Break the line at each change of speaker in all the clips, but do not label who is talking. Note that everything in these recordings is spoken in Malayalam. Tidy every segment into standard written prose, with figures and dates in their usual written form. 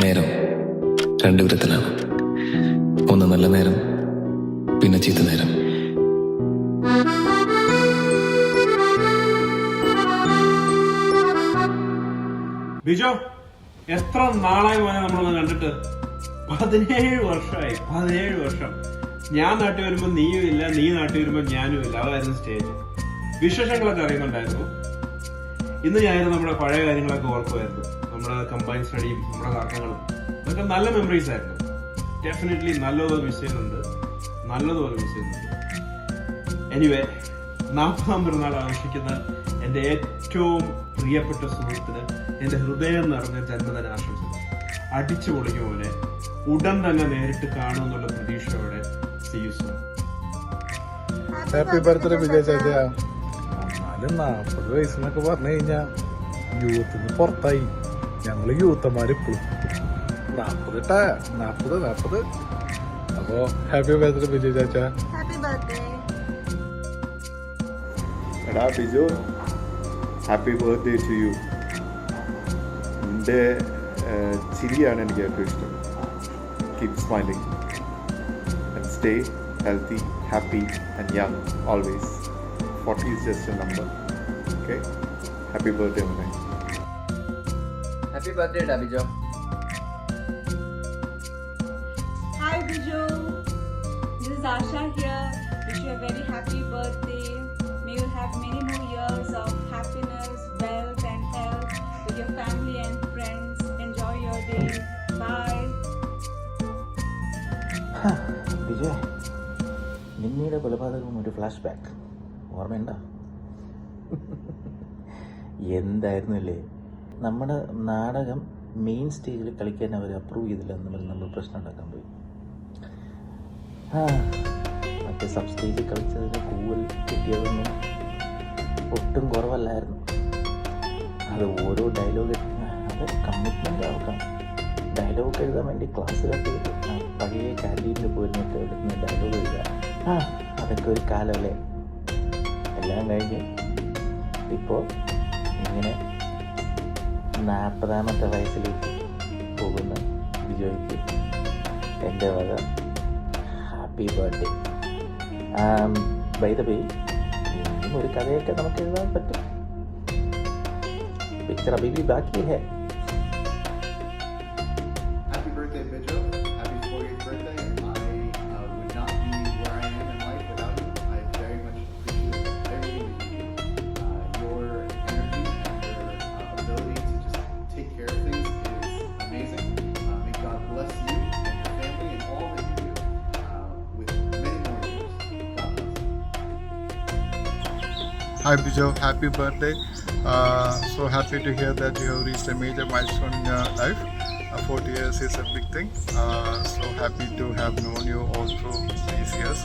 നേരം രണ്ടു വിധത്തിലാണ്. ഒന്ന് നല്ല നേരം, പിന്നെ ചീത്ത നേരം.
ബിജോ, എത്ര നാളായി മോനെ നമ്മളൊന്ന് കണ്ടിട്ട്? 17 വർഷമായി. 17 വർഷം. ഞാൻ നാട്ടിൽ വരുമ്പോ നീയും ഇല്ല, നീ നാട്ടിൽ വരുമ്പോ ഞാനും ഇല്ല. അതായിരുന്നു സ്റ്റേജ്. വിശേഷങ്ങളൊക്കെ അറിയുന്നുണ്ടായിരുന്നു. ഇന്ന് ഞാനും നമ്മുടെ പഴയ കാര്യങ്ങളൊക്കെ ഓർക്കുമായിരുന്നു. നമ്മുടെ കമ്പൈൻ സ്റ്റഡിയും നമ്മുടെ കർക്കങ്ങളും അതൊക്കെ നല്ല മെമ്മറീസ് ആയിരുന്നു. ഡെഫിനറ്റ്ലി നല്ലതുപോലെ മിസ് ചെയ്യുന്നുണ്ട്. എനിവേ, 40ാം പിറന്നാൾ ആഘോഷിക്കുന്ന എൻ്റെ ഏറ്റവും പ്രിയപ്പെട്ട സുഹൃത്തിന് എൻ്റെ ഹൃദയം നിറഞ്ഞ ജന്മദിന ആശംസകൾ. അടിച്ചു പൊളിക്കും പോലെ ഉടൻ തന്നെ നേരിട്ട് കാണുമെന്നുള്ള പ്രതീക്ഷയോടെ see you soon.
Happy birthday Vijay ചേച്ചാ. എന്നാലും 40 വയസ്സെന്നൊക്കെ പറഞ്ഞു കഴിഞ്ഞാൽ യൂത്തിന് പുറത്തായി. ഞങ്ങള് യൂത്തന്മാര് ഇപ്പോഴും 40. അപ്പോ ഹാപ്പി ബർത്ത്ഡേ വിജയ് ചേച്ചാ.
എടാ Biju, happy birthday to you. നിന്റെ ചിരിയാണ് എനിക്ക് ഏറ്റവും ഇഷ്ടം. Keep smiling and stay healthy, happy and young always. 40 is just a number. Okay? Happy birthday, Manay.
Happy birthday, Dabijo.
Hi, Bijo. This is Asha here. Wish you a very happy birthday. May you have many more years of happiness, wealth and health with your family and friends. Enjoy your day. Bye.
Vijay, നിമ്മിയുടെ കൊലപാതകം ഒരു ഫ്ലാഷ് ബാക്ക് ഓർമ്മയുണ്ടോ? എന്തായിരുന്നില്ലേ, നമ്മുടെ നാടകം മെയിൻ സ്റ്റേജിൽ കളിക്കാൻ അവർ അപ്രൂവ് ചെയ്തില്ല എന്നുള്ളത് നമ്മൾ പ്രശ്നം ഉണ്ടാക്കാൻ പോയി. മറ്റേ സബ് സ്റ്റേജിൽ കളിച്ചതിന് കൂവൽ കിട്ടിയതൊന്നും ഒട്ടും കുറവല്ലായിരുന്നു. അത് ഓരോ ഡയലോഗ് അത് കമ്മിറ്റ്മെൻ്റ് ആക്കണം. ഡയലോഗ് എഴുതാൻ വേണ്ടി ക്ലാസ്സിലൊക്കെ പഴയ ക്യാൻറ്റീനിൽ പോയിരുന്നിട്ട് എടുക്കുന്ന ഡയലോഗ് എഴുതുക. അതൊക്കെ ഒരു കാലമല്ലേ. എല്ലാം കഴിഞ്ഞ് ഇപ്പോൾ ഇങ്ങനെ 40ാമത്തെ വയസ്സിലേക്ക് പോകുന്ന ബിജോയ്ക്ക് എൻ്റെ വക happy birthday. By the way, ഇനിയും ഒരു കഥയൊക്കെ നമുക്ക് എഴുതാൻ പറ്റും. പിക്ചർ അഭി ഭി ബാക്കി high.
Hi Bijo, happy birthday. So happy to hear that you have reached a major milestone in your life. 40 years is a big thing. So happy to have known you all through these years,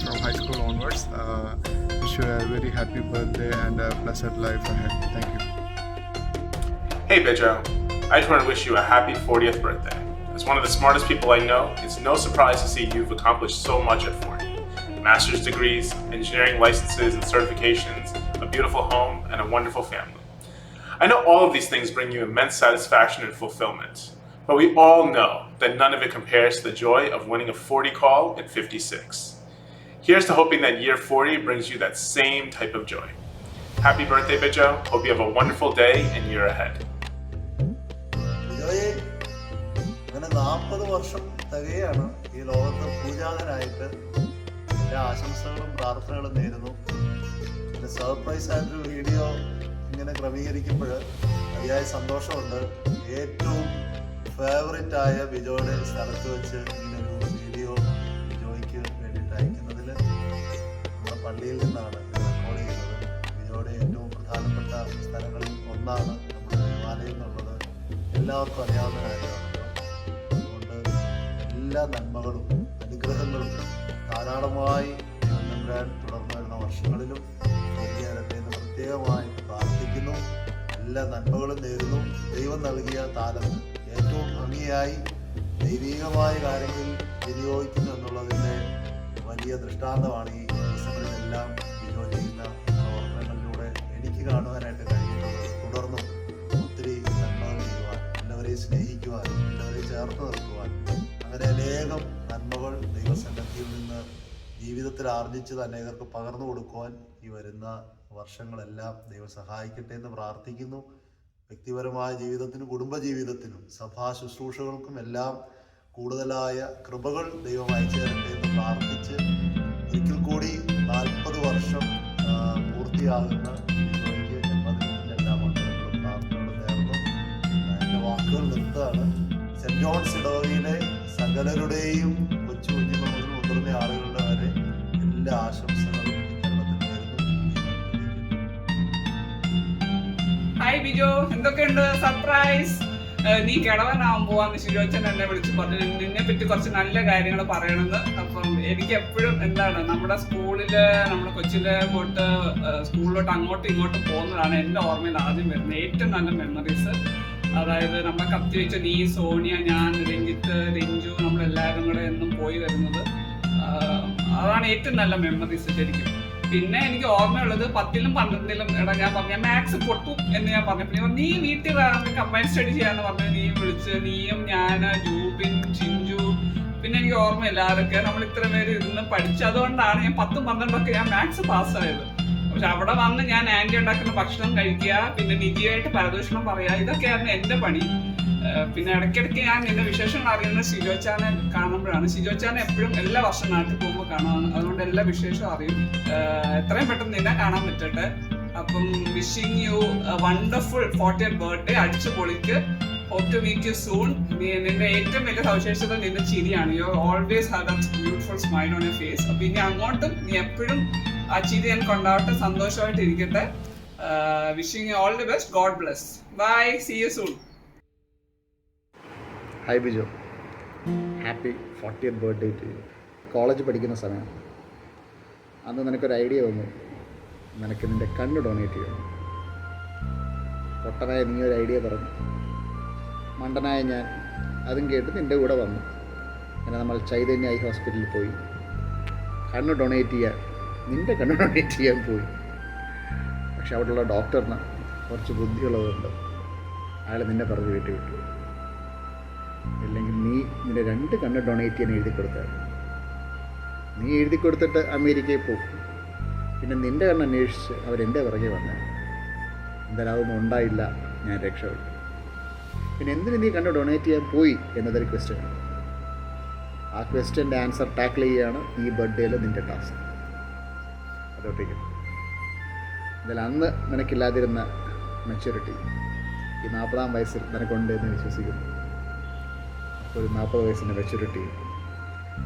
from high school onwards. Wish you a very happy birthday and a blessed life ahead. Thank you.
Hey Bijo, I just want to wish you a happy 40th birthday. As one of the smartest people I know, it's no surprise to see you've accomplished so much at 40. Master's degrees, engineering licenses and certifications, a beautiful home, and a wonderful family. I know all of these things bring you immense satisfaction and fulfillment, but we all know that none of it compares to the joy of winning a 40 call at 56. Here's to hoping that year 40 brings you that same type of joy. Happy birthday, Bijo. Hope you have a wonderful day and year ahead.
അങ്ങനെ 40 വർഷം തികയാണ് ഈ ലോകത്ത് പൂജാതനായിട്ട്. എൻ്റെ ആശംസകളും പ്രാർത്ഥനകളും നേരുന്നു. പിന്നെ സർപ്രൈസ് ആയിട്ടൊരു വീഡിയോ ഇങ്ങനെ ക്രമീകരിക്കുമ്പോൾ അതിയായ സന്തോഷമുണ്ട്. ഏറ്റവും ഫേവറേറ്റായ ബിജോയുടെ സ്ഥലത്ത് വെച്ച് ഇങ്ങനൊരു വീഡിയോ ബിജോയ്ക്ക് വേണ്ടിയിട്ട് അയക്കുന്നതിൽ നമ്മുടെ പള്ളിയിൽ നിന്നാണ് റെക്കോർഡ് ചെയ്യുന്നത്. ബിജോയുടെ ഏറ്റവും പ്രധാനപ്പെട്ട സ്ഥലങ്ങളിൽ ഒന്നാണ് നമ്മുടെ ദേവാലയം എന്നുള്ളത് എല്ലാവർക്കും അറിയാവുന്ന കാര്യമാണല്ലോ. അതുകൊണ്ട് എല്ലാ നന്മകളും അനുഗ്രഹങ്ങളും ധാരാളമായി നമ്പരാൻ തുടർന്നു വരുന്ന വർഷങ്ങളിലും നൽകിയാലട്ടെ എന്ന് പ്രത്യേകമായി പ്രാർത്ഥിക്കുന്നു. എല്ലാ നന്മകളും നേരുന്നു. ദൈവം നൽകിയ താലന്ത് ഏറ്റവും ഭംഗിയായി ദൈവികമായ കാര്യങ്ങളിൽ വിനിയോഗിക്കുന്നു എന്നുള്ളതിൻ്റെ വലിയ ദൃഷ്ടാന്തമാണ് ഈ ദിവസങ്ങളിലെല്ലാം ബിജോ ചെയ്യുന്ന പ്രവർത്തനങ്ങളിലൂടെ എനിക്ക് കാണുവാനായിട്ട് കഴിഞ്ഞിട്ടുള്ളത്. തുടർന്നും ഒത്തിരി നന്മകൾ ചെയ്യുവാൻ, എല്ലാവരെയും സ്നേഹിക്കുവാൻ ജീവിതത്തിൽ ആർജിച്ചത് അനേകർക്ക് പകർന്നു കൊടുക്കുവാൻ ഈ വരുന്ന വർഷങ്ങളെല്ലാം ദൈവം സഹായിക്കട്ടെ എന്ന് പ്രാർത്ഥിക്കുന്നു. വ്യക്തിപരമായ ജീവിതത്തിനും കുടുംബജീവിതത്തിനും സഭാ ശുശ്രൂഷകൾക്കും എല്ലാം കൂടുതലായ കൃപകൾ ദൈവം അയച്ചു തരട്ടെ എന്ന് പ്രാർത്ഥിച്ച് ഒരിക്കൽ കൂടി 40 വർഷം പൂർത്തിയാകുന്ന ബിജോയ്ക്ക് ജന്മദിനത്തിൻ്റെ എല്ലാ മംഗളങ്ങളും പ്രാർത്ഥനകളും നേർന്നു എൻ്റെ വാക്കുകൾ നിർത്തുകയാണ്. സെൻറ് ജോൺസ് ഇടവകയിലെ സകലരുടെയും കൊച്ചു കുഞ്ഞുങ്ങൾ മുതൽ മുതിർന്ന ആളുകളുടെ വരെ എല്ലാ ആശംസകളും
ഹായ് ബിജോ, എന്തൊക്കെയുണ്ട് സർപ്രൈസ്? നീ കിളവനാവാൻ പോവാന്ന് ശിരോച്ചൻ എന്നെ വിളിച്ച് പറഞ്ഞു, നിന്നെ പറ്റി കുറച്ച് നല്ല കാര്യങ്ങൾ പറയണമെന്ന്. അപ്പം എനിക്ക് എപ്പോഴും എന്താണ്, നമ്മുടെ സ്കൂളില് നമ്മുടെ കൊച്ചിലെ പോയിട്ട് സ്കൂളിലോട്ട് അങ്ങോട്ടും ഇങ്ങോട്ടും പോകുന്നതാണ് എൻ്റെ ഓർമ്മയിൽ ആദ്യം വരുന്നത് ഏറ്റവും നല്ല മെമ്മറീസ്. അതായത് നമ്മളെ കത്തി വെച്ച നീ, സോണിയ, ഞാൻ, രഞ്ജിത്ത്, രഞ്ജു, നമ്മളെല്ലാവരും കൂടെ എന്നും പോയി വരുന്നത്, അതാണ് ഏറ്റവും നല്ല മെമ്മറീസ് ശരിക്കും. പിന്നെ എനിക്ക് ഓർമ്മയുള്ളത് 10ലും 12ലും എടാ ഞാൻ പറഞ്ഞു മാത്സ് പൊട്ടും എന്ന് ഞാൻ പറഞ്ഞു. നീ വീട്ടിൽ കമ്പൈൻ സ്റ്റഡി ചെയ്യാന്ന് പറഞ്ഞു, നീ വിളിച്ച്, നീയും ഞാൻ, ജൂബിൻ, ചിഞ്ചു, പിന്നെ എനിക്ക് ഓർമ്മയില്ല ആരൊക്കെ, നമ്മൾ ഇത്ര പേര് ഇരുന്ന് പഠിച്ചതുകൊണ്ടാണ് ഞാൻ 10ഉം 12ഒക്കെ ഞാൻ മാത്സ് പാസ്സായത്. പക്ഷെ അവിടെ വന്ന് ഞാൻ ആന്റി ഉണ്ടാക്കുന്ന ഭക്ഷണം കഴിക്കുക, പിന്നെ നിധിയായിട്ട് പരദൂഷണം പറയുക, ഇതൊക്കെയായിരുന്നു എൻ്റെ പണി. പിന്നെ ഇടയ്ക്കിടയ്ക്ക് ഞാൻ നിന്റെ വിശേഷങ്ങൾ അറിയുന്നത് ഷിജോച്ചാനെ കാണുമ്പോഴാണ്. ഷിജോച്ചാനെ എപ്പോഴും എല്ലാ വർഷം നാട്ടിൽ പോകുമ്പോൾ കാണാം, അതുകൊണ്ട് എല്ലാ വിശേഷവും അറിയും. എത്രയും പെട്ടെന്ന് നിന്നെ കാണാൻ പറ്റട്ടെ. അപ്പം wishing U wonderful 40th birthday. അടിച്ചു പൊളിക്ക്. Hope to meet you soon. നിന്റെ ഏറ്റവും വലിയ സവിശേഷത നിന്റെ ചിരിയാണ്. You always have that beautiful smile on your face. അപ്പം ഇനി അങ്ങോട്ടും നീ എപ്പോഴും ആ ചിരി എനിക്ക് ഉണ്ടാവട്ടെ, സന്തോഷമായിട്ട് ഇരിക്കട്ടെ. Wishing you all the best. God bless. Bye, see you soon.
Hi Bijo, happy 40th birthday to you. College പഠിക്കുന്ന സമയം അന്ന് നിനക്കൊരു ഐഡിയ വന്നു, നിനക്ക് നിൻ്റെ കണ്ണ് ഡൊണേറ്റ് ചെയ്യണം. പൊട്ടനായ നീ ഒരു ഐഡിയ പറഞ്ഞു, മണ്ടനായ ഞാൻ അതും കേട്ട് നിൻ്റെ കൂടെ വന്നു. അങ്ങനെ നമ്മൾ ചൈതന്യ ഐ ഹോസ്പിറ്റലിൽ പോയി കണ്ണ് ഡൊണേറ്റ് ചെയ്യാൻ, നിൻ്റെ കണ്ണ് ഡൊണേറ്റ് ചെയ്യാൻ പോയി. പക്ഷെ അവിടെയുള്ള ഡോക്ടറിന് കുറച്ച് ബുദ്ധിയുള്ളതുകൊണ്ട് അയാൾ നിന്നെ പറഞ്ഞ് വീട്ടിൽ വിട്ടു. ഇല്ലെങ്കിൽ നീ നിൻ്റെ 2 കണ്ണ് ഡൊണേറ്റ് ചെയ്യാൻ എഴുതി കൊടുത്താൽ നീ എഴുതി കൊടുത്തിട്ട് അമേരിക്കയിൽ പോകും. പിന്നെ നിൻ്റെ കണ്ണ് അന്വേഷിച്ച് അവരെൻ്റെ പുറകെ വന്നാൽ എന്തായാലും അതൊന്നും ഉണ്ടായില്ല, ഞാൻ രക്ഷപ്പെട്ടു. പിന്നെ എന്തിന് നീ കണ്ണ് ഡൊണേറ്റ് ചെയ്യാൻ പോയി എന്നതൊരു ക്വസ്റ്റ്യനാണ്. ആ ക്വസ്റ്റ്യൻ്റെ ആൻസർ ടാക്കിൾ ചെയ്യുകയാണ് ഈ ബർത്ത്ഡേയിൽ നിൻ്റെ ടാസ്ക്. അതോട്ടേക്ക് എന്തായാലും അന്ന് നിനക്കില്ലാതിരുന്ന മെച്യൂരിറ്റി ഈ 40ാം വയസ്സിൽ നിനക്കുണ്ട് എന്ന് വിശ്വസിക്കുന്നു. ഒരു 40 വയസ്സിൻ്റെ മെച്യൂരിറ്റി,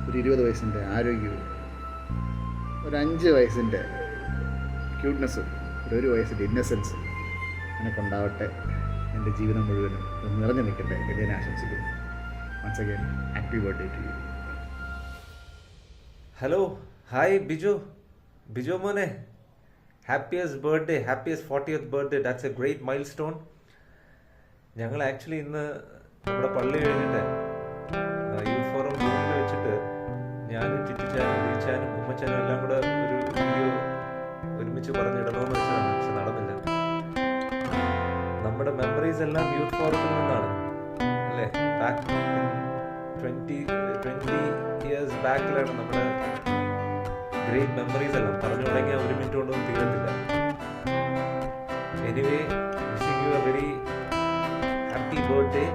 ഒരു 20 വയസ്സിൻ്റെ ആരോഗ്യവും, ഒരു 5 വയസ്സിൻ്റെ ക്യൂട്ട്നെസ്സും, ഒരു 1 വയസ്സിൻ്റെ ഇന്നസെൻസും നിനക്കുണ്ടാവട്ടെ. എൻ്റെ ജീവിതം മുഴുവനും നിറഞ്ഞു നിൽക്കട്ടെ എന്ന് ഞാൻ ആശംസിക്കുന്നു. Once again happy birthday to you.
Hello, hi Biju. Biju മോനെ, happiest birthday, happiest 40th birthday. That's a great milestone. ഞങ്ങൾ ആക്ച്വലി ഇന്ന് നമ്മുടെ പള്ളി കഴിഞ്ഞിട്ട് യൂത്ത് ഫോറം റൂമിൽ വെച്ചിട്ട് ഞാനും ചിറ്റിച്ചാനും ബീച്ചാനും ഉമ്മച്ചാനും എല്ലാം കൂടെ ഒരു വീഡിയോ ഒരുമിച്ച് പറഞ്ഞിടണമെന്ന് വെച്ചതാണ്. പക്ഷെ നടന്നില്ല. നമ്മുടെ മെമ്മറീസ് എല്ലാം യൂത്ത് ഫോറത്തിൽ നിന്നാണ് അല്ലേ? ബാക്ക് 20 years ബാക്കിലാണ് നമ്മുടെ ഗ്രേറ്റ് മെമ്മറീസ് എല്ലാം. പറഞ്ഞു തുടങ്ങിയാൽ 1 മിനിറ്റ് കൊണ്ടൊന്നും തീരത്തില്ല. Anyway, wishing you a very happy birthday.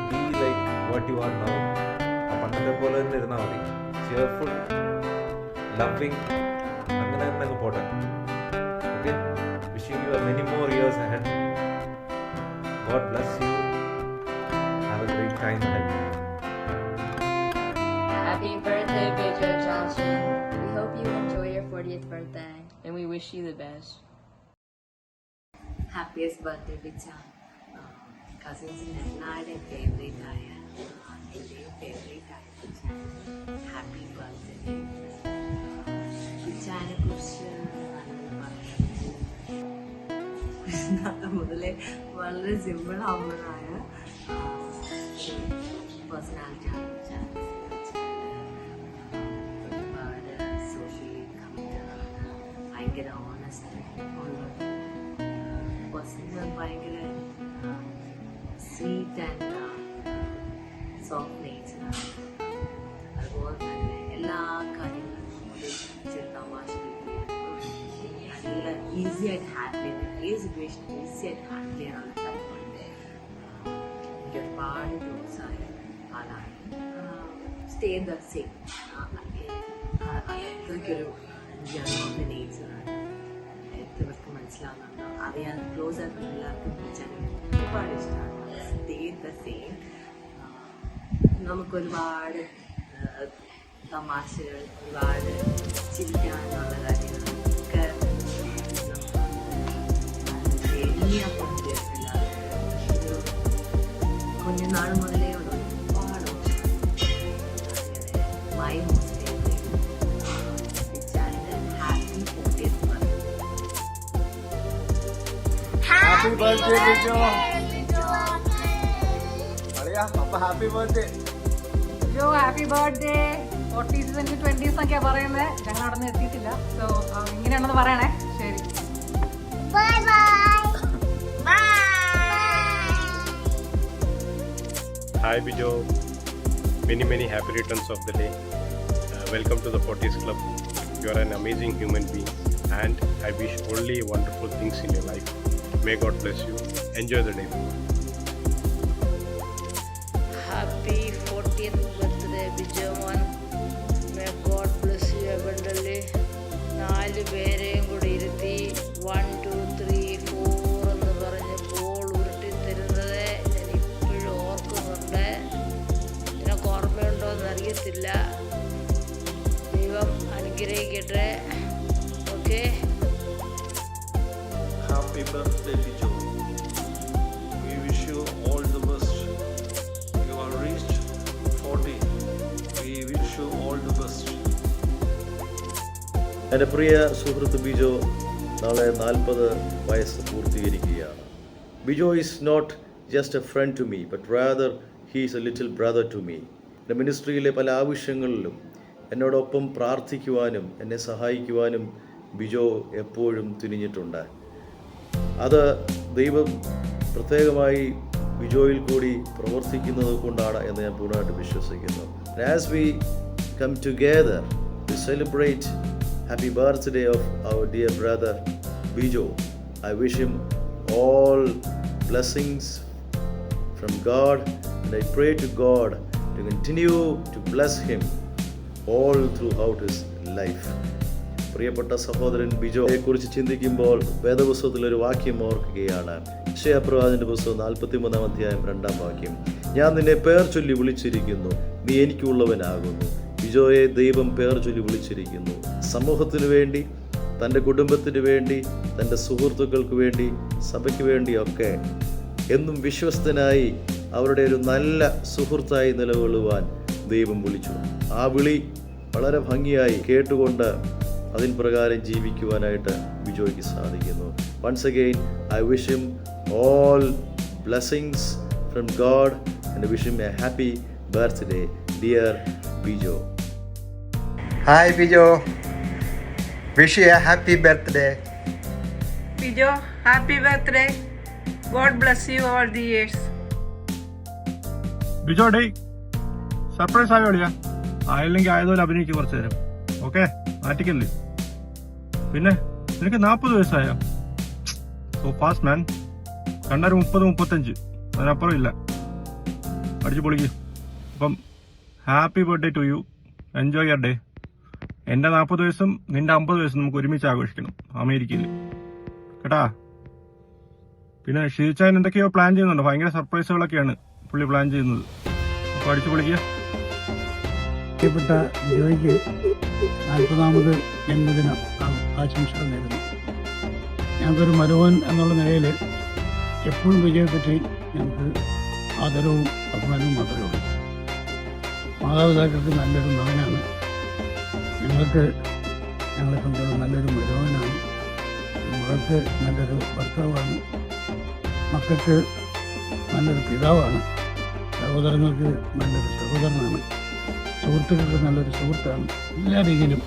Be like what you are now. ആ പണ്ടത്തെ പോലെ തന്നെ ഇരുന്നാൽ മതി. ചെയർഫുൾ, ലവിങ്, അങ്ങനെ തന്നെ അങ്ങ് പോട്ടെ. Okay, wishing you many more years ahead. God bless you. Have A great time ahead.
Happy birthday, Pedro Johnson. We hope you enjoy your 40th birthday and we wish you the best.
Happiest birthday, Bicha. Cousins എല്ലാവരുടെയും ഫേവറേറ്റ് ആയ എൻ്റെയും ഫേവറേറ്റ് ആയ ബിച്ചാൻ ഹാപ്പി ബർത്ത്ഡേ. ബിച്ചാനെ കുറിച്ച് മുതലേ വളരെ സിമ്പിൾ ആവുന്നതായ പേഴ്സണാലിറ്റിയാണ് ബിച്ചാൻ. ഒരുപാട് സോഷ്യലി കമ്മിറ്റഡ്, ഭയങ്കര ഓണസ്റ്റ് ഉള്ളത്. പേഴ്സണൽ ഭയങ്കര സ്വീറ്റ് ആൻഡ് സോഫ്റ്റ് നേച്ചറാണ്. അതുപോലെ തന്നെ എല്ലാ കാര്യങ്ങളും ഈസി ആയിട്ട് ഹാൻഡിൽ ചെയ്യുന്ന ഏത് സിറ്റുവേഷൻ ഈസി ആയിട്ട് ഹാൻഡിൽ ചെയ്യാനുള്ള കഴിവുണ്ട്. എനിക്ക് ഒരുപാട് ക്ലോസ് ആയ ആളാണ്. സ്റ്റേ ദ സെയിം അത്രയ്ക്കൊരു ജനറൽ നേച്ചറാണ്. എത്രവർക്ക് മനസ്സിലാവുന്നുണ്ടോ അറിയാൻ ക്ലോസ് ആയിട്ടുള്ള എല്ലാവർക്കും വിളിച്ചാൽ ഒരുപാട് ഇഷ്ടമാണ്. Stay the same. നമുക്കൊരുപാട് തമാശകൾ, ഒരുപാട് ചിരിക്കാനുള്ള കാര്യങ്ങളൊക്കെ കുഞ്ഞുനാൾ മുതലേ ഉള്ള ഒരുപാട് മൈ
ഹാപ്പി ബർത്ത്ഡേ ബിജോ. അളിയാ അപ്പൊ happy birthday
Jo. Happy birthday. 40s and 20s എന്നൊക്കെയാ പറയുന്നത്. ഞങ്ങൾ അവിടെ നിന്ന് എത്തിയിട്ടില്ല. സോ ഇങ്ങനെയാണെന്ന് പറയണേ. ശരി,
bye bye.
Hi Bijo, many happy returns of the day. Welcome to the 40s Club. You are an amazing human being and I wish only wonderful things in your life. May God bless you. Enjoy the day.
Happy 40th birthday Bijo man. May God bless you abundantly. 4 പേരെയും കൂടി ഇരുത്തി 1 2 3 4 എന്ന് പറഞ്ഞ് ബോൾ ഉരുട്ടി തരുന്നത് ഞാൻ ഇപ്പോഴും ഓർക്കുന്നുണ്ട്. നിനക്ക് ഓർമ്മയുണ്ടോ എന്നറിയത്തില്ല. ദൈവം അനുഗ്രഹിക്കട്ടെ. Okay.
Happy birthday Bijo. We wish you all the best. You are reached 40. We wish you all the best.
എൻ്റെ പ്രിയ സുഹൃത്ത് ബിജോ നാളെ 40 വയസ്സ് പൂർത്തീകരിക്കുകയാണ്. Bijo is not just a friend to me but rather he is a little brother to me. എൻ്റെ മിനിസ്ട്രിയിലെ പല ആവശ്യങ്ങളിലും എന്നോടൊപ്പം പ്രാർത്ഥിക്കുവാനും എന്നെ സഹായിക്കുവാനും ബിജോ എപ്പോഴും തുനിഞ്ഞിട്ടുണ്ട്. അത് ദൈവം പ്രത്യേകമായി ബിജോയിൽ കൂടി പ്രവർത്തിക്കുന്നത് കൊണ്ടാണ് എന്ന് ഞാൻ പൂർണ്ണമായിട്ട് വിശ്വസിക്കുന്നു. As we come together to celebrate happy birthday of our dear brother Bijo, I wish him all blessings from God and I pray to God to continue to bless him all throughout his life. പ്രിയപ്പെട്ട സഹോദരൻ ബിജോയെ കുറിച്ച് ചിന്തിക്കുമ്പോൾ വേദപുസ്തകത്തിൽ ഒരു വാക്യം ഓർക്കുകയാണ്. യെശയ്യാപ്രവാചകന്റെ പുസ്തകം 43 അധ്യായം 2 വാക്യം. ഞാൻ നിന്നെ പേർ ചൊല്ലി വിളിച്ചിരിക്കുന്നു, നീ എനിക്കുള്ളവനാകുന്നു. ബിജോയെ ദൈവം പേർ ചൊല്ലി വിളിച്ചിരിക്കുന്നു. സമൂഹത്തിന് വേണ്ടി, തൻ്റെ കുടുംബത്തിന് വേണ്ടി, തൻ്റെ സുഹൃത്തുക്കൾക്ക് വേണ്ടി, സഭയ്ക്ക് വേണ്ടിയൊക്കെ എന്നും വിശ്വസ്തനായി അവരുടെ ഒരു നല്ല സുഹൃത്തായി നിലകൊള്ളുവാൻ ദൈവം വിളിച്ചു. ആ വിളി വളരെ ഭംഗിയായി കേട്ടുകൊണ്ട് അതിൻ പ്രകാരം ജീവിക്കുവാനായിട്ട് ബിജോയ്ക്ക് സാധിക്കുന്നു. Once again I wish him all blessings from God and wish him a happy birthday dear Bijo.
Hi Bijo. Wish you a happy birthday.
Bijo, happy birthday. God bless you all the years.
Bijo day surprise ആയോ അളിയാ? ആയില്ലെങ്കിൽ ആയതുപോലെ അഭിനയിക്കും കുറച്ചു നേരം. ഓക്കെ, നാട്ടിക്കല്ലേ. പിന്നെ നിനക്ക് 40 വയസ്സായോ? സോ ഫാസ്റ്റ് മാൻ. കണ്ടൊരു 30-35, അതിനപ്പുറം ഇല്ല. അടിച്ചു പൊളിക്കും. അപ്പം happy birthday to you. Enjoy your day. എൻ്റെ 40 വയസ്സും നിന്റെ 50 വയസ്സും നമുക്ക് ഒരുമിച്ച് ആഘോഷിക്കണം അമേരിക്കയിൽ, കേട്ടാ. പിന്നെ ഷീച്ചാൻ എന്തൊക്കെയോ പ്ലാൻ ചെയ്യുന്നുണ്ട്. ഭയങ്കര സർപ്രൈസുകളൊക്കെയാണ് പുള്ളി പ്ലാൻ ചെയ്യുന്നത്. അപ്പോൾ അടിച്ചു പൊളിക്കുക.
പ്രിയപ്പെട്ട ജോയ്ക്ക് 40ാമത് ജന്മദിന ആശംസകൾ നേരുന്നു. ഞങ്ങൾക്കൊരു മരുമകൻ എന്നുള്ള നിലയിൽ എപ്പോഴും വിജയപ്പറ്റി ഞങ്ങൾക്ക് ആദരവും അഭിമാനവും മാത്രമേ ഉള്ളൂ. മാതാപിതാക്കൾക്ക് നല്ലൊരു മകനാണ്, ഞങ്ങൾക്ക് ഞങ്ങളെ സംബന്ധിച്ച് നല്ലൊരു മരുമകനാണ്, മകൾക്ക് നല്ലൊരു ഭർത്താവാണ്, മക്കൾക്ക് നല്ലൊരു പിതാവാണ്, സഹോദരങ്ങൾക്ക് നല്ലൊരു സഹോദരനാണ്, സുഹൃത്തുക്കൾക്ക് നല്ലൊരു സുഹൃത്താണ്. എല്ലാ രീതിയിലും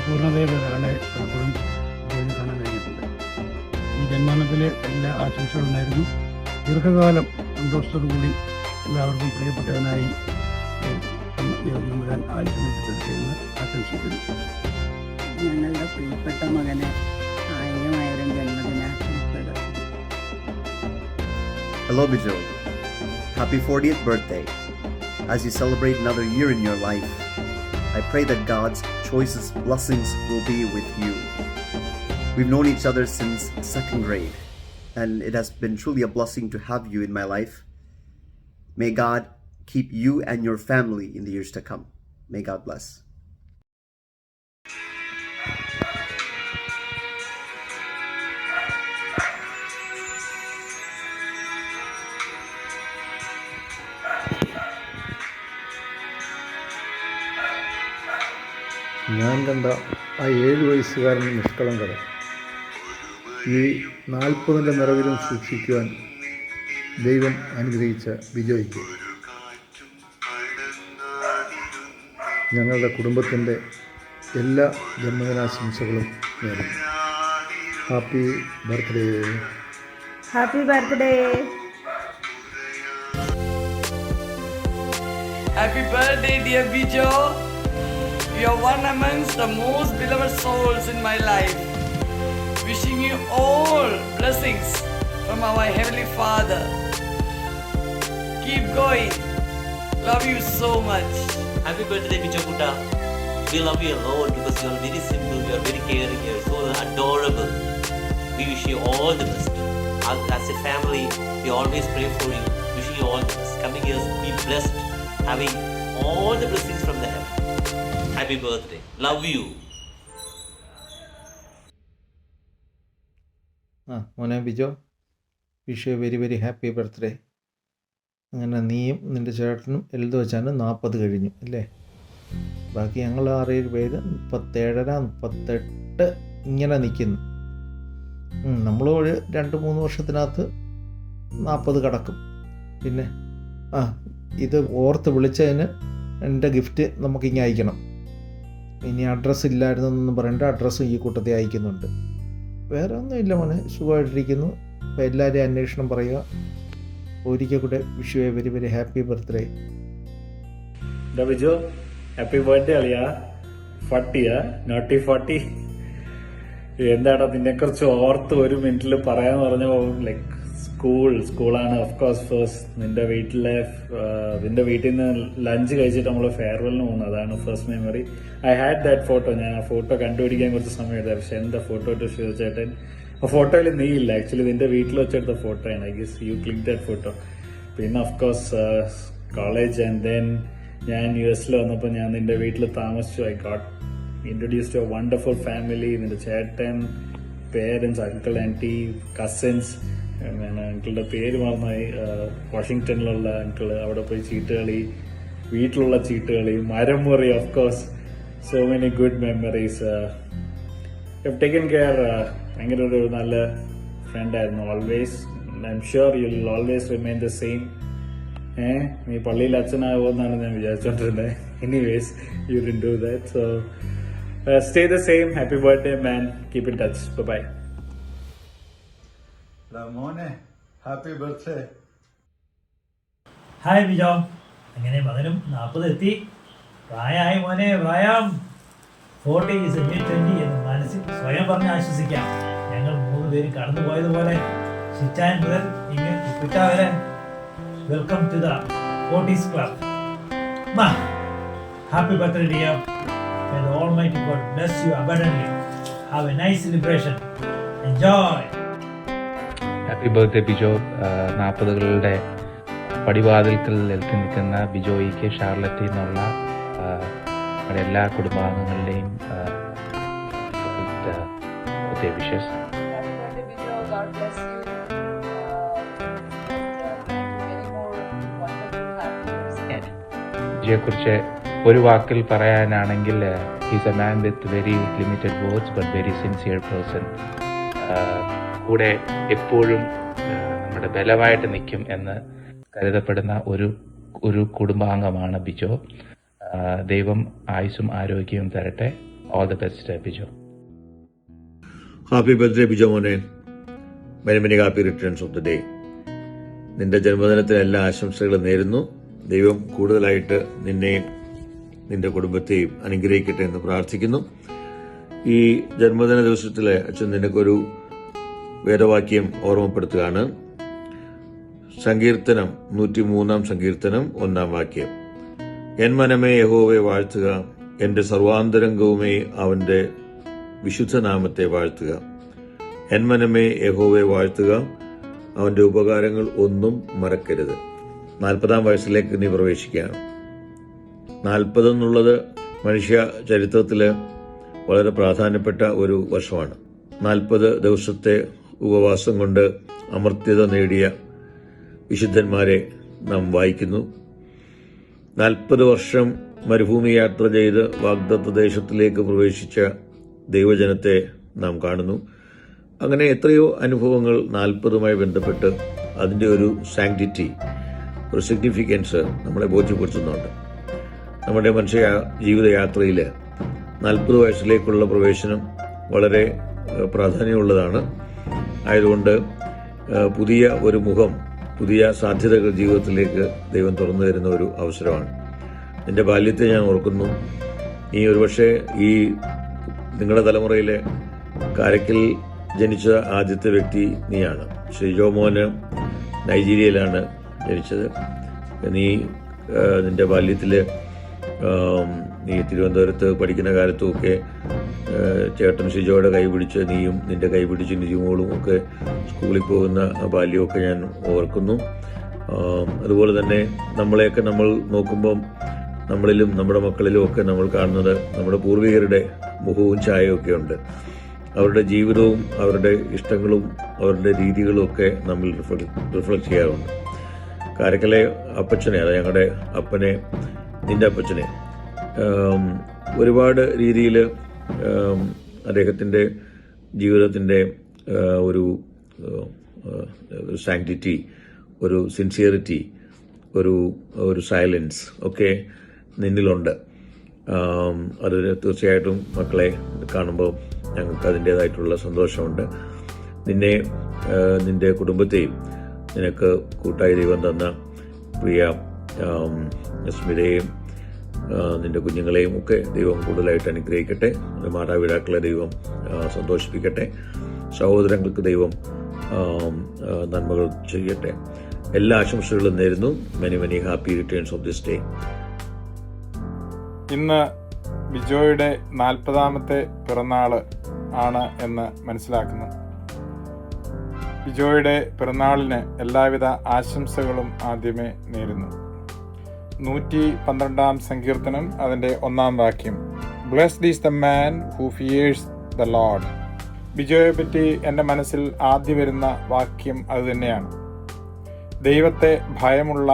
പൂർണ്ണതയുടെ ഒരാളെ പലപ്പോഴും ജോലി കാണാൻ കഴിഞ്ഞിട്ടുണ്ട്. ഈ ജന്മദിനത്തിൽ എല്ലാ ആശംസകളും നേരുന്നു. ദീർഘകാലം സന്തോഷത്തോടു കൂടി എല്ലാവർക്കും പ്രിയപ്പെട്ടവനായി നമ്പുരാൻ ആശംസിക്കുന്നു.
ഞങ്ങളുടെ പ്രിയപ്പെട്ട മകന് 1000
Hello, Bijo. Happy 40th birthday. As you celebrate another year in your life, I pray that God's choicest blessings will be with you. We've known each other since 2nd grade, and it has been truly a blessing to have you in my life. May God keep you and your family in the years to come. May God bless.
ഞാൻ കണ്ട ആ 7 വയസ്സുകാരൻ്റെ നിഷ്കളങ്കത ഈ 40ൻ്റെ നിറവിലും സൂക്ഷിക്കുവാൻ ദൈവം അനുഗ്രഹിച്ച ബിജോയ്ക്ക് ഞങ്ങളുടെ കുടുംബത്തിൻ്റെ എല്ലാ ജന്മദിനാശംസകളും നേരുന്നു. Happy birthday.
Happy birthday.
Happy birthday, dear Bijo. You are one amongst the most beloved souls in my life. Wishing you all blessings from our Heavenly Father. Keep going. Love you so much.
Happy birthday, Bijo Kutta. We love you a lot because you are very simple, you are very caring, you are so adorable. We wish you all the best. As a family, we always pray for you. Wishing you all the best. Coming years, be blessed, having all the blessings from the heaven. Happy birthday. Love you.
മോനെ Bijo, wish you very very happy birthday. അങ്ങനെ നീയും നിൻ്റെ ചേട്ടനും എഴുതി വെച്ചാണ് 40 കഴിഞ്ഞു അല്ലേ? ബാക്കി ഞങ്ങൾ 6-7 പേര് 37, 38 ഇങ്ങനെ നിൽക്കുന്നു. നമ്മൾ ഒരു 2-3 വർഷത്തിനകത്ത് 40 കടക്കും. പിന്നെ ഇത് ഓർത്ത് വിളിച്ചതിന് എൻ്റെ ഗിഫ്റ്റ് നമുക്കിങ്ങനെ അയക്കണം. ഇനി അഡ്രസ്സ് ഇല്ലായിരുന്നെന്നൊന്നും പറയേണ്ട, അഡ്രസ്സും ഈ കൂട്ടത്തിൽ അയക്കുന്നുണ്ട്. വേറെ ഒന്നുമില്ല മോനെ, സുഖമായിട്ടിരിക്കുന്നു. അപ്പോൾ എല്ലാവരെയും അന്വേഷണം പറയുക. ഒരിക്കൽ കൂടെ wish you a very very happy birthday.
Bijo, happy birthday അളിയാ. 40 നോട്ടി 40. എന്താടാ നിന്നെക്കുറിച്ച് ഓർത്ത് ഒരു മിനിറ്റിൽ പറയാന്ന് പറഞ്ഞപ്പോൾ ലൈക്ക് സ്കൂളാണ് ഓഫ് കോഴ്സ് ഫസ്റ്റ്. നിന്റെ വീട്ടിൽ നിന്ന് ലഞ്ച് കഴിച്ചിട്ട് നമ്മൾ ഫെയർവെല്ലിന് പോകുന്നത്, അതാണ് first memory. I had that photo. ഞാൻ ആ ഫോട്ടോ കണ്ടുപിടിക്കാൻ കുറച്ച് സമയം എടുത്തു. പക്ഷെ എന്താ ഫോട്ടോ ഇട്ട് ചേട്ടൻ, ആ ഫോട്ടോയിൽ നീ ഇല്ല. ആക്ച്വലി നിന്റെ വീട്ടിൽ വെച്ചെടുത്ത ഫോട്ടോയാണ്. I guess you click that photo. പിന്നെ of course college and then ഞാൻ US വന്നപ്പോൾ ഞാൻ നിന്റെ വീട്ടിൽ താമസിച്ചു. I got introduce to a wonderful family. നിന്റെ ചേട്ടൻ, പേരൻസ്, അങ്കിൾ, ആൻറ്റി, കസിൻസ്. അങ്കിളുടെ പേര് മറന്നായി. വാഷിങ്ടണിലുള്ള അങ്കിള്. അവിടെ പോയി ചീട്ടുകളി, വീട്ടിലുള്ള ചീട്ടുകളി, മരം മുറി. Of course so many good memories. Taken care. ഭയങ്കര ഒരു നല്ല ഫ്രണ്ടായിരുന്നു always. I am sure you will always remain the same. നീ പള്ളിയിൽ അച്ഛനാകുമെന്നാണ് ഞാൻ വിചാരിച്ചോണ്ടിരുന്നത്. Anyways you didn't do that. So stay the same. Happy birthday man. Keep in touch. Bye.
മോനെ ഹാപ്പി ബർത്ത്ഡേ.
ഹായ് ബിജോ. അങ്ങനെ മകനും 40 എത്തി. പ്രായമായി മോനെ, പ്രായം. 40 is a new 20 എന്ന് മനസ്സിൽ സ്വയം പറഞ്ഞ് ആശ്വസിക്കാം. ഞങ്ങൾ 3 പേരും കടന്നു പോയതുപോലെ ഷിറ്റാൻ മുതൽ ഇങ്ങനെ കുപ്പിട്ട വരെ. Welcome to the 40s Club. Happy birthday dear. May the Almighty God bless you abundantly. Have a nice celebration. Enjoy.
Happy birthday Bijo. 40കളുടെ പടിവാതിൽക്കൽ നിൽക്കുന്ന ബിജോയ്ക്ക് ഷാർലറ്റിൽ നിന്നുള്ള നമ്മുടെ എല്ലാ കുടുംബാംഗങ്ങളുടെയും ബർത്ത്ഡേ വിഷസ്. ബിജോയെക്കുറിച്ച് ഒരു വാക്കിൽ പറയാനാണെങ്കിൽ he's a man with very limited words but very sincere person. കൂടെ എപ്പോഴും നമ്മുടെ ബലമായിട്ട് നിൽക്കും എന്ന് കരുതപ്പെടുന്ന ഒരു കുടുംബാംഗമാണ് ബിജോ. ദൈവം ആയുസ്സും ആരോഗ്യവും തരട്ടെ. All the best Bijo.
Happy birthday Bijo മോനെ. Many many happy returns of the day. നിന്റെ ജന്മദിനത്തിന് എല്ലാ ആശംസകളും നേരുന്നു. ദൈവം കൂടുതലായിട്ട് നിന്നെയും നിന്റെ കുടുംബത്തെയും അനുഗ്രഹിക്കട്ടെ എന്ന് പ്രാർത്ഥിക്കുന്നു. ഈ ജന്മദിന ദിവസത്തിലെ അച്ഛൻ നിനക്കൊരു വേദവാക്യം ഓർമ്മപ്പെടുത്തുകയാണ്. സങ്കീർത്തനം 103 സങ്കീർത്തനം 1 വാക്യം. എൻ മനമേ യഹോവയെ വാഴ്ത്തുക, എൻ്റെ സർവാന്തരംഗവുമേ അവൻ്റെ വിശുദ്ധനാമത്തെ വാഴ്ത്തുക. എൻ മനമേ യഹോവയെ വാഴ്ത്തുക, അവൻ്റെ ഉപകാരങ്ങൾ ഒന്നും മറക്കരുത്. 40 വയസ്സിലേക്ക് നീ പ്രവേശിക്കുകയാണ്. 40 എന്നുള്ളത് മനുഷ്യ ചരിത്രത്തിൽ വളരെ പ്രാധാന്യപ്പെട്ട ഒരു വർഷമാണ്. 40 ദിവസത്തെ ഉപവാസം കൊണ്ട് അമർത്യത നേടിയ വിശുദ്ധന്മാരെ നാം വായിക്കുന്നു. 40 വർഷം മരുഭൂമി യാത്ര ചെയ്ത് വാഗ്ദത്ത ദേശത്തിലേക്ക് പ്രവേശിച്ച ദൈവജനത്തെ നാം കാണുന്നു. അങ്ങനെ എത്രയോ അനുഭവങ്ങൾ 40മായി ബന്ധപ്പെട്ട് അതിൻ്റെ ഒരു സാങ്ക്ടിറ്റി, ഒരു സിഗ്നിഫിക്കൻസ് നമ്മളെ ബോധ്യപ്പെടുത്തുന്നുണ്ട്. നമ്മുടെ മനുഷ്യ ജീവിതയാത്രയിൽ 40 വയസ്സിലേക്കുള്ള പ്രവേശനം വളരെ പ്രാധാന്യമുള്ളതാണ്. ആയതുകൊണ്ട് പുതിയ ഒരു മുഖം, പുതിയ സാധ്യതകൾ ജീവിതത്തിലേക്ക് ദൈവം തുറന്നു തരുന്ന ഒരു അവസരമാണ്. എൻ്റെ ബാല്യത്തെ ഞാൻ ഓർക്കുന്നു. ഈ ഒരുപക്ഷെ ഈ നിങ്ങളുടെ തലമുറയിലെ കാരയ്ക്കൽ ജനിച്ച ആദ്യത്തെ വ്യക്തി നീയാണ്. ഷിജോ മോന് നൈജീരിയയിലാണ് ജനിച്ചത്. നിന്റെ ബാല്യത്തിൽ നീ തിരുവനന്തപുരത്ത് പഠിക്കുന്ന കാലത്തുമൊക്കെ ചേട്ടൻ ഷിജോയുടെ കൈ പിടിച്ച് നീയും നിന്റെ കൈ പിടിച്ച് നിജുമോളും ഒക്കെ സ്കൂളിൽ പോകുന്ന ബാല്യമൊക്കെ ഞാൻ ഓർക്കുന്നു. അതുപോലെ തന്നെ നമ്മളെയൊക്കെ നമ്മൾ നോക്കുമ്പം നമ്മളിലും നമ്മുടെ മക്കളിലും ഒക്കെ നമ്മൾ കാണുന്നത് നമ്മുടെ പൂർവികരുടെ മുഖവും ഛായയൊക്കെ ഉണ്ട്. അവരുടെ ജീവിതവും അവരുടെ ഇഷ്ടങ്ങളും അവരുടെ രീതികളും ഒക്കെ നമ്മൾ റിഫ്ലക്റ്റ് ചെയ്യാറുണ്ട്. കാരക്കലെ അപ്പച്ചനെ, അതായത് ഞങ്ങളുടെ അപ്പനെ, നിന്റെ അപ്പച്ചനെ ഒരുപാട് രീതിയിൽ അദ്ദേഹത്തിൻ്റെ ജീവിതത്തിൻ്റെ ഒരു സാങ്ക്ടിറ്റി, ഒരു സിൻസിയറിറ്റി, ഒരു സൈലൻസ് ഒക്കെ നിന്നിലുണ്ട്. അത് തീർച്ചയായിട്ടും മക്കളെ കാണുമ്പോൾ ഞങ്ങൾക്ക് അതിൻ്റേതായിട്ടുള്ള സന്തോഷമുണ്ട്. നിന്റെ കുടുംബത്തെയും നിനക്ക് കൂട്ടായി ദൈവം തന്ന പ്രിയ സ്മിതയെയും നിന്റെ കുഞ്ഞുങ്ങളെയും ഒക്കെ ദൈവം കൂടുതലായിട്ട് അനുഗ്രഹിക്കട്ടെ. മാതാപിതാക്കളെ ദൈവം സന്തോഷിപ്പിക്കട്ടെ. സഹോദരങ്ങൾക്ക് ദൈവം നന്മകൾ ചെയ്യട്ടെ. എല്ലാ ആശംസകളും നേരുന്നു. Many many happy returns of this day.
ഇന്ന് ബിജോയുടെ 40ാമത്തെ പിറന്നാൾ ആണ് എന്ന് മനസ്സിലാക്കുന്നു. ബിജോയുടെ പിറന്നാളിന് എല്ലാവിധ ആശംസകളും ആദ്യമേ നേരുന്നു. 112 സങ്കീർത്തനം അതിൻ്റെ 1 വാക്യം. Blessed is the man who fears the Lord. ബിജോയെ പറ്റി എൻ്റെ മനസ്സിൽ ആദ്യം വരുന്ന വാക്യം അതുതന്നെയാണ്. ദൈവത്തെ ഭയമുള്ള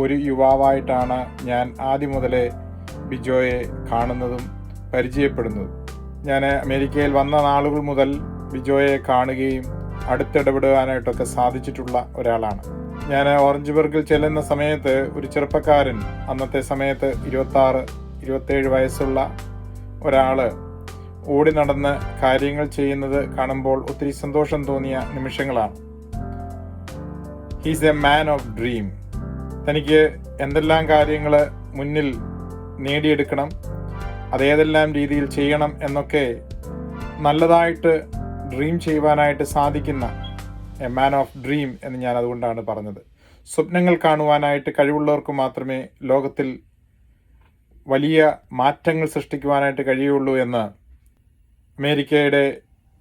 ഒരു യുവാവായിട്ടാണ് ഞാൻ ആദ്യം മുതലേ ബിജോയെ കാണുന്നതും പരിചയപ്പെടുന്നതും. ഞാൻ അമേരിക്കയിൽ വന്ന നാളുകൾ മുതൽ ബിജോയെ കാണുകയും അടുത്തിടപെടുവാനായിട്ടൊക്കെ സാധിച്ചിട്ടുള്ള ഒരാളാണ്. ഞാൻ ഓറഞ്ച് ചെല്ലുന്ന സമയത്ത് ഒരു ചെറുപ്പക്കാരൻ, അന്നത്തെ സമയത്ത് 26-27 വയസ്സുള്ള ഒരാൾ ഓടി നടന്ന് കാര്യങ്ങൾ ചെയ്യുന്നത് കാണുമ്പോൾ ഒത്തിരി സന്തോഷം തോന്നിയ നിമിഷങ്ങളാണ്. He's a man of dream. തനിക്ക് എന്തെല്ലാം കാര്യങ്ങൾ മുന്നിൽ നേടിയെടുക്കണം, അതേതെല്ലാം രീതിയിൽ ചെയ്യണം എന്നൊക്കെ നല്ലതായിട്ട് ഡ്രീം ചെയ്യുവാനായിട്ട് സാധിക്കുന്ന എ മാൻ ഓഫ് ഡ്രീം എന്ന് ഞാൻ അതുകൊണ്ടാണ് പറഞ്ഞത്. സ്വപ്നങ്ങൾ കാണുവാനായിട്ട് കഴിവുള്ളവർക്ക് മാത്രമേ ലോകത്തിൽ വലിയ മാറ്റങ്ങൾ സൃഷ്ടിക്കുവാനായിട്ട് കഴിയുള്ളൂ എന്ന് അമേരിക്കയുടെ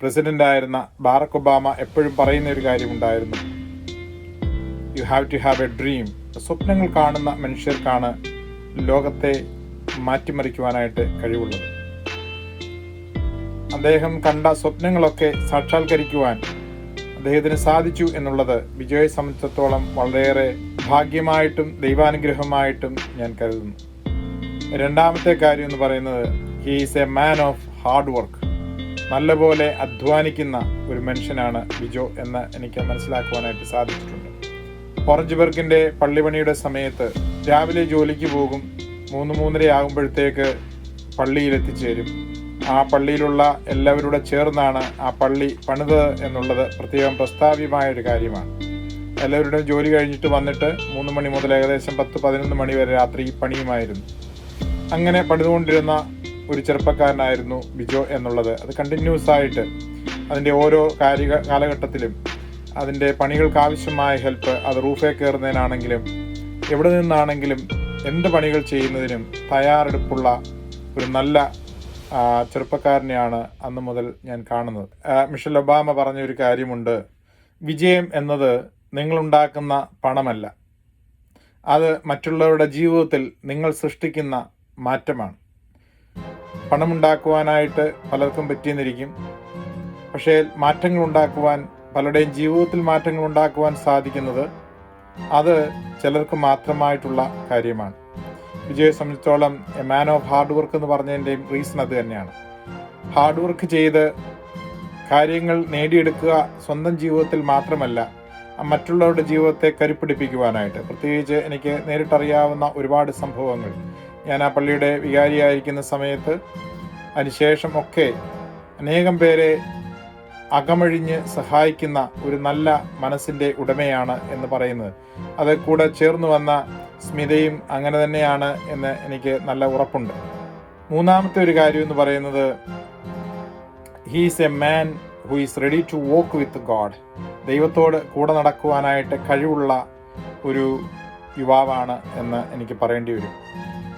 പ്രസിഡൻ്റായിരുന്ന ബാറക് ഒബാമ എപ്പോഴും പറയുന്ന ഒരു കാര്യമുണ്ടായിരുന്നു. You have to have a dream. സ്വപ്നങ്ങൾ കാണുന്ന മനുഷ്യർക്കാണ് ലോകത്തെ മാറ്റിമറിക്കുവാനായിട്ട് കഴിവുള്ളത്. അദ്ദേഹം കണ്ട സ്വപ്നങ്ങളൊക്കെ സാക്ഷാത്കരിക്കുവാൻ അദ്ദേഹത്തിന് സാധിച്ചു എന്നുള്ളത് ബിജോയെ സംബന്ധിച്ചിടത്തോളം വളരെയേറെ ഭാഗ്യമായിട്ടും ദൈവാനുഗ്രഹമായിട്ടും ഞാൻ കരുതുന്നു. രണ്ടാമത്തെ കാര്യം എന്ന് പറയുന്നത്, he is a man of hard work. നല്ലപോലെ അധ്വാനിക്കുന്ന ഒരു മനുഷ്യനാണ് ബിജോ എന്ന് എനിക്ക് മനസ്സിലാക്കുവാനായിട്ട് സാധിച്ചിട്ടുണ്ട്. ഓറഞ്ച് പള്ളിപണിയുടെ സമയത്ത് രാവിലെ ജോലിക്ക് പോകും. 3-3:30 ആകുമ്പോഴത്തേക്ക് പള്ളിയിൽ എത്തിച്ചേരും. ആ പള്ളിയിലുള്ള എല്ലാവരോടും ചേർന്നാണ് ആ പള്ളി പണിത് എന്നുള്ളത് പ്രത്യേകം പ്രസ്താവ്യമായൊരു കാര്യമാണ്. എല്ലാവരുടെയും ജോലി കഴിഞ്ഞിട്ട് വന്നിട്ട് 3 മണി മുതൽ ഏകദേശം 10-11 മണി വരെ രാത്രി പണിയുമായിരുന്നു. അങ്ങനെ പണിതുകൊണ്ടിരുന്ന ഒരു ചെറുപ്പക്കാരനായിരുന്നു ബിജോ എന്നുള്ളത്. അത് കണ്ടിന്യൂസ് ആയിട്ട് അതിൻ്റെ ഓരോ കാലഘട്ടത്തിലും അതിൻ്റെ പണികൾക്ക് ആവശ്യമായ ഹെൽപ്പ്, അത് റൂഫേ കയറുന്നതിനാണെങ്കിലും എവിടെ നിന്നാണെങ്കിലും എന്ത് പണികൾ ചെയ്യുന്നതിനും തയ്യാറെടുപ്പുള്ള ഒരു നല്ല ചെറുപ്പക്കാരനെയാണ് അന്ന് മുതൽ ഞാൻ കാണുന്നത്. മിഷൽ ഒബാമ പറഞ്ഞൊരു കാര്യമുണ്ട്, വിജയം എന്നത് നിങ്ങളുണ്ടാക്കുന്ന പണമല്ല, അത് മറ്റുള്ളവരുടെ ജീവിതത്തിൽ നിങ്ങൾ സൃഷ്ടിക്കുന്ന മാറ്റമാണ്. പണമുണ്ടാക്കുവാനായിട്ട് പലർക്കും പറ്റിയെന്നിരിക്കും, പക്ഷേ മാറ്റങ്ങൾ ഉണ്ടാക്കുവാൻ, പലരുടെയും ജീവിതത്തിൽ മാറ്റങ്ങൾ ഉണ്ടാക്കുവാൻ സാധിക്കുന്നത് അത് ചിലർക്ക് മാത്രമായിട്ടുള്ള കാര്യമാണ്. വിജയെ സംബന്ധിച്ചോളം a man of hard work എന്ന് പറഞ്ഞതിൻ്റെയും റീസൺ അത് തന്നെയാണ്. ഹാർഡ് വർക്ക് ചെയ്ത് കാര്യങ്ങൾ നേടിയെടുക്കുക സ്വന്തം ജീവിതത്തിൽ മാത്രമല്ല, മറ്റുള്ളവരുടെ ജീവിതത്തെ കരുപ്പിടിപ്പിക്കുവാനായിട്ട്. പ്രത്യേകിച്ച് എനിക്ക് നേരിട്ടറിയാവുന്ന ഒരുപാട് സംഭവങ്ങൾ, ഞാൻ ആ പള്ളിയുടെ വികാരിയായിരിക്കുന്ന സമയത്ത് അതിനുശേഷം ഒക്കെ അനേകം പേരെ അകമഴിഞ്ഞ് സഹായിക്കുന്ന ഒരു നല്ല മനസ്സിൻ്റെ ഉടമയാണ് എന്ന് പറയുന്നത്. അത് കൂടെ ചേർന്ന് വന്ന സ്മിതയും അങ്ങനെ തന്നെയാണ് എന്ന് എനിക്ക് നല്ല ഉറപ്പുണ്ട്. മൂന്നാമത്തെ ഒരു കാര്യം എന്ന് പറയുന്നത്, he is a man who is ready to walk with God. ദൈവത്തോട് കൂടെ നടക്കുവാനായിട്ട് കഴിവുള്ള ഒരു യുവാവാണ് എന്ന് എനിക്ക് പറയേണ്ടി വരും.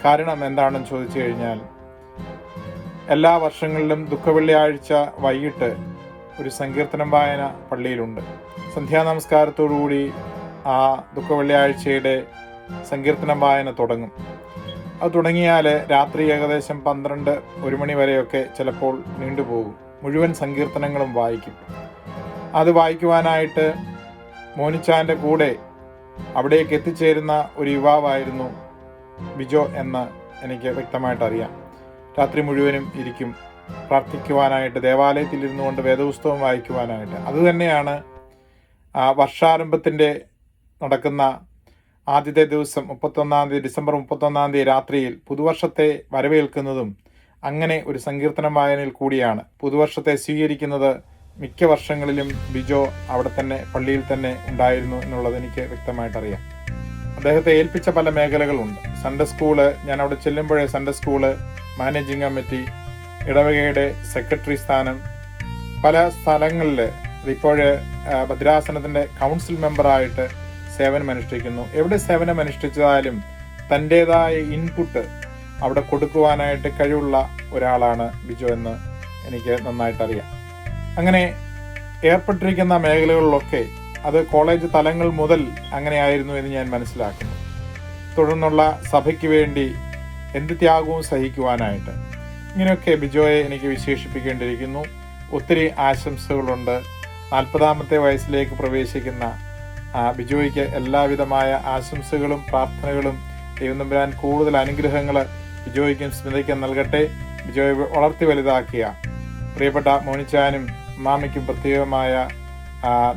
കാരണം എന്താണെന്ന് ചോദിച്ചു കഴിഞ്ഞാൽ, എല്ലാ വർഷങ്ങളിലും ദുഃഖവെള്ളിയാഴ്ച വൈകിട്ട് ഒരു സങ്കീർത്തനം വായന പള്ളിയിലുണ്ട്. സന്ധ്യാനമസ്കാരത്തോടുകൂടി ആ ദുഃഖവെള്ളിയാഴ്ചയുടെ സങ്കീർത്തനം വായന തുടങ്ങും. അത് തുടങ്ങിയാൽ രാത്രി ഏകദേശം 12-1 മണി വരെയൊക്കെ ചിലപ്പോൾ നീണ്ടുപോകും. മുഴുവൻ സങ്കീർത്തനങ്ങളും വായിക്കും. അത് വായിക്കുവാനായിട്ട് മോനിച്ചാൻ്റെ കൂടെ അവിടേക്ക് എത്തിച്ചേരുന്ന ഒരു യുവാവായിരുന്നു ബിജോ എന്ന് എനിക്ക് വ്യക്തമായിട്ടറിയാം. രാത്രി മുഴുവനും ഇരിക്കും പ്രാർത്ഥിക്കുവാനായിട്ട്, ദേവാലയത്തിൽ ഇരുന്നു കൊണ്ട് വേദപുസ്തകം വായിക്കുവാനായിട്ട്. അതുതന്നെയാണ് വർഷാരംഭത്തിൻ്റെ നടക്കുന്ന ആദ്യത്തെ ദിവസം ഡിസംബർ 31 രാത്രിയിൽ പുതുവർഷത്തെ വരവേൽക്കുന്നതും അങ്ങനെ ഒരു സങ്കീർത്തനം വായനയിൽ കൂടിയാണ്. പുതുവർഷത്തെ സ്വീകരിക്കുന്നത് മിക്ക വർഷങ്ങളിലും ബിജോ അവിടെ തന്നെ പള്ളിയിൽ തന്നെ ഉണ്ടായിരുന്നു എന്നുള്ളത് എനിക്ക് വ്യക്തമായിട്ടറിയാം. അദ്ദേഹത്തെ ഏൽപ്പിച്ച പല മേഖലകളുണ്ട്. സൺഡേ സ്കൂള്, ഞാൻ അവിടെ ചെല്ലുമ്പോഴേ സൺഡേ സ്കൂള്, മാനേജിങ് കമ്മിറ്റി, ഇടവകയുടെ സെക്രട്ടറി സ്ഥാനം, പല സ്ഥലങ്ങളിൽ ഇപ്പോൾ ഭദ്രാസനത്തിൻ്റെ കൗൺസിൽ മെമ്പറായിട്ട് സേവനമനുഷ്ഠിക്കുന്നു. എവിടെ സേവനമനുഷ്ഠിച്ചാലും തൻ്റേതായ ഇൻപുട്ട് അവിടെ കൊടുക്കുവാനായിട്ട് കഴിവുള്ള ഒരാളാണ് ബിജോ എന്ന് എനിക്ക് നന്നായിട്ടറിയാം. അങ്ങനെ ഏർപ്പെട്ടിരിക്കുന്ന മേഖലകളിലൊക്കെ അത് കോളേജ് തലങ്ങൾ മുതൽ അങ്ങനെയായിരുന്നു എന്ന് ഞാൻ മനസ്സിലാക്കുന്നു. തുടർന്നുള്ള സഭയ്ക്ക് വേണ്ടി എന്ത് ത്യാഗവും സഹിക്കുവാനായിട്ട് ഇങ്ങനെയൊക്കെ ബിജോയെ എനിക്ക് വിശേഷിപ്പിക്കേണ്ടിയിരിക്കുന്നു. ഒത്തിരി ആശംസകളുണ്ട്. 40ാമത്തെ വയസ്സിലേക്ക് പ്രവേശിക്കുന്ന ബിജോയ്ക്ക് എല്ലാവിധമായ ആശംസകളും പ്രാർത്ഥനകളും. ദൈവം തമ്പുരാൻ കൂടുതൽ അനുഗ്രഹങ്ങൾ ബിജോയ്ക്കും സ്മിതയ്ക്കും നൽകട്ടെ. ബിജോയെ വളർത്തി വലുതാക്കിയ പ്രിയപ്പെട്ട മോനിച്ചാനും മാമയ്ക്കും പ്രത്യേകമായ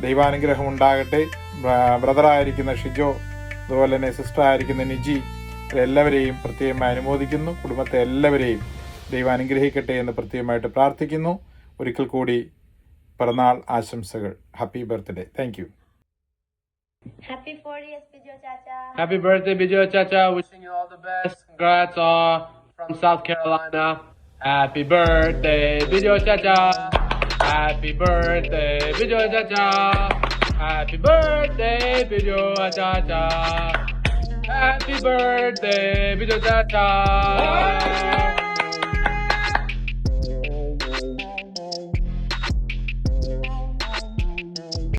ദൈവാനുഗ്രഹം ഉണ്ടാകട്ടെ. ബ്രദറായിരിക്കുന്ന ഷിജോ, അതുപോലെ തന്നെ സിസ്റ്ററായിരിക്കുന്ന നിജി, എല്ലാവരെയും പ്രത്യേകമായി അനുമോദിക്കുന്നു. കുടുംബത്തെ എല്ലാവരെയും ദൈവം അനുഗ്രഹിക്കട്ടെ എന്ന് പ്രത്യേകമായിട്ട് പ്രാർത്ഥിക്കുന്നു. ഒരിക്കൽ കൂടി പിറന്നാൾ ആശംസകൾ. Happy birthday. Thank you.
Happy 40th, Bijo Chacha.
Happy birthday, Bijo Chacha. Wishing you all the best. Congrats from South Carolina. Happy birthday, Bijo Chacha. Happy birthday, Bijo Chacha. Happy birthday, Bijo Chacha. Happy birthday, Bijo Chacha.